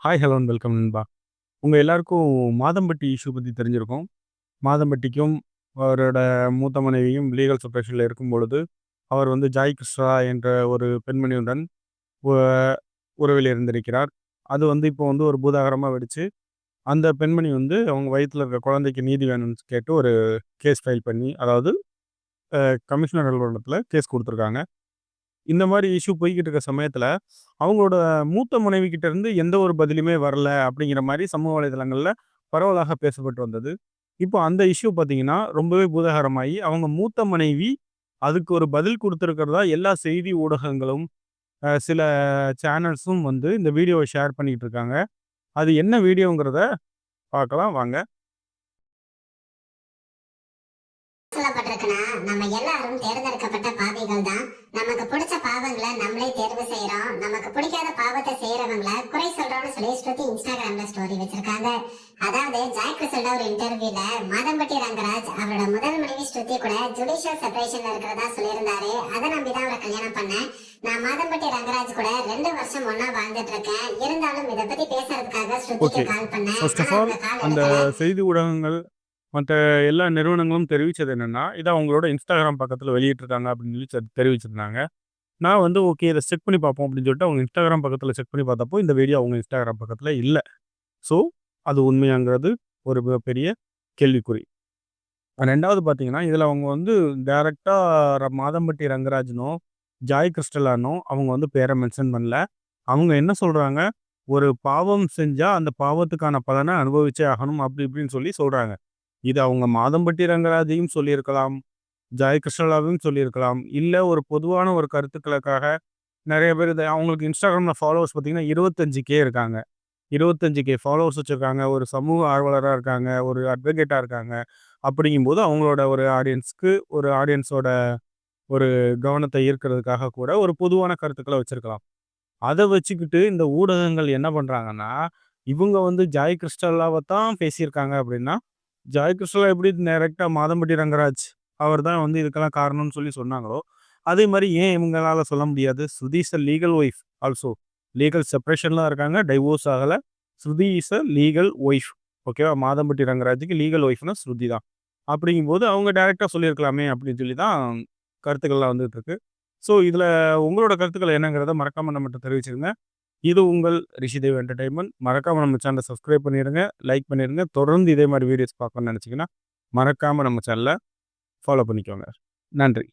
Hi, hello and welcome நண்பா. உங்க எல்லாருக்கும் மாதம்பட்டி இஷ்யூ பத்தி தெரிஞ்சிருக்கும். மாதம்பட்டிக்கும் அவரோட மூத்த மனைவியும் லீகல் செப்பரேஷன்ல இருக்கும்பொழுது, அவர் வந்து ஜாய் கிருஷ்ணா என்ற ஒரு பெண்மணியுடன் உ உறவில் இருந்திருக்கிறார். அது வந்து இப்போ வந்து ஒரு பூதாகரமா வெடிச்சு, அந்த பெண்மணி வந்து அவங்க வயித்துல இருக்க குழந்தைக்கு நீதி வேணும்னு கேட்டு ஒரு கேஸ் ஃபைல் பண்ணி, அதாவது கமிஷனர் அலுவலகத்துல கேஸ் குடுத்துருக்காங்க. இந்த மாரி இஷ்யூ போய்க்கிட்டு இருக்க சமயத்துல, அவங்களோட மூத்த மனைவிகிட்ட இருந்து எந்த ஒரு பதிலுமே வரல அப்படிங்கிற மாரி சமூக வலைதளங்கள்ல பரவலாக பேசப்பட்டு வந்தது. இப்போ அந்த இஷ்யூ பார்த்தீங்கன்னா, ரொம்பவே பூதாகரமாயி, அவங்க மூத்த மனைவி அதுக்கு ஒரு பதில் குடுத்திருக்கிறதா எல்லா செய்தி ஊடகங்களும், சில சேனல்ஸும் வந்து இந்த வீடியோவ ஷேர் பண்ணிட்டு இருக்காங்க. அது என்ன வீடியோங்கிறத பார்க்கலாம் வாங்க. சொல்லப்பட்டிருக்குன்னா, நம்ம எல்லாரும் தேர்ந்தெடுக்கப்பட்ட பாவிகள் தான். நமக்கு பிடிச்ச பாவங்களை நம்மளே தேர்வு செய்யறோம். நமக்கு பிடிக்காத பாவத்தை செய்யறவங்கள குறை சொல்றோம்னு சொல்லி ஸ்ருதி இன்ஸ்டாகிராம்ல ஸ்டோரி வச்சிருக்காங்க. அதாவது ஜாக் ரிசல்ட் ஒரு இன்டர்வியூல மாதம்பட்டி ரங்கராஜ் அவரோட முதல் மனைவி ஸ்ருதி கூட ஜுடிஷியல் செப்பரேஷன்ல இருக்கிறதா சொல்லியிருந்தாரு. அதை நம்பிதான் அவரை கல்யாணம் பண்ணேன். நான் மாதம்பட்டி ரங்கராஜ் கூட 2 வருஷம் ஒன்னா வாழ்ந்துட்டு இருக்கேன். இருந்தாலும் இதை பத்தி பேசுறதுக்காக ஸ்ருதிக்கு ஓகே. கால் பண்ணேன். ஃபர்ஸ்ட் ஆஃப் ஆனா ஆல் அவங்க கால் அந்த எடுக்கல. செய்தி ஊடகங்கள், மத்த எல்லா நிறுவனங்களும் தெரிவிச்சது என்னன்னா, இத அவங்களோட Instagram பக்கத்துல வெளியிட்டிருக்காங்க அப்படின்னு சொல்லி தெரிவிச்சிருந்தாங்க. நான் வந்து ஓகே இத செக் பண்ணி பார்ப்போம் அப்படின்னு சொல்லிட்டு அவங்க Instagram பக்கத்துல செக் பண்ணி பார்த்தப்போ, இந்த வீடியோ அவங்க Instagram பக்கத்துல இல்ல. ஸோ, அது உண்மையாங்கிறது ஒரு மிகப்பெரிய கேள்விக்குறி. 2வது பார்த்தீங்கன்னா, இதுல அவங்க வந்து டைரக்ட்டா மாதம்பட்டி ரங்கராஜனோ, ஜாய் கிறிஸ்டலானோ அவங்க வந்து பேர மென்ஷன் பண்ணல. அவங்க என்ன சொல்றாங்க, ஒரு பாவம் செஞ்சா அந்த பாவத்துக்கான பலன அனுபவிச்சே ஆகணும் அப்படி இப்படின்னு சொல்லி சொல்றாங்க. இது அவங்க மாதம்பட்டி ரங்கராஜையும் சொல்லியிருக்கலாம், ஜாய் கிருஷ்ணலாவையும் சொல்லியிருக்கலாம். இல்ல ஒரு பொதுவான ஒரு கருத்துக்களுக்காக நெறைய பேர் இத அவங்களுக்கு Instagramல ஃபாலோவர்ஸ் பார்த்தீங்கன்னா 25K இருக்காங்க. 25K ஃபாலோவர்ஸ் வச்சிருக்காங்க. ஒரு சமூக ஆர்வலரா இருக்காங்க. ஒரு அட்வொகேட்டா இருக்காங்க. அப்படிங்கும்போது அவங்களோட ஒரு ஆடியன்ஸோட ஒரு கவனத்த ஈர்க்கிறதுக்காக கூட ஒரு பொதுவான கருத்துக்கள வச்சிருக்கலாம். அத வச்சுக்கிட்டு இந்த ஊடகங்கள் என்ன பண்றாங்கன்னா, இவங்க வந்து ஜாய் கிறிஸ்டலாவ தான் பேசியிருக்காங்க அப்படின்னா, ஜாய் கிறிஸ்டலா எப்படி டைரக்ட்டா மாதம்பட்டி ரங்கராஜ் அவர் தான் வந்து இதுக்கெல்லாம் காரணம்னு சொல்லி சொன்னாங்களோ, அதே மாரி ஏன் இவங்களால சொல்ல முடியாது? Shruti is a legal wife also. Legal செப்பரேஷன்ல இருக்காங்க. டைவோர்ஸ் ஆகல. Shruti is a legal wife. ஓகேவா? மாதம்பட்டி ரங்கராஜுக்கு லீகல் ஒய்ஃப்னா ஸ்ருதி தான். அப்படிங்கும்போது அவங்க டைரக்ட்டா சொல்லியிருக்கலாமே அப்படின்னு சொல்லி தான் கருத்துக்கள்லாம் வந்துட்டு இருக்கு. ஸோ, இதுல உங்களோட கருத்துக்கள் என்னங்கிறத மறக்காம நம்மட்ட தெரிவிச்சிருங்க. இது உங்கள் ரிஷிதேவ் என்டர்டெயின்மென்ட். மறக்காம நம்ம சேனல சப்ஸ்கிரைப் பண்ணிருங்க, லைக் பண்ணிருங்க. தொடர்ந்து இதே மாரி வீடியோஸ் பார்க்கணும்னு நெனச்சீங்கன்னா, மறக்காம நம்ம சேனல ஃபாலோ பண்ணிக்கோங்க. நன்றி.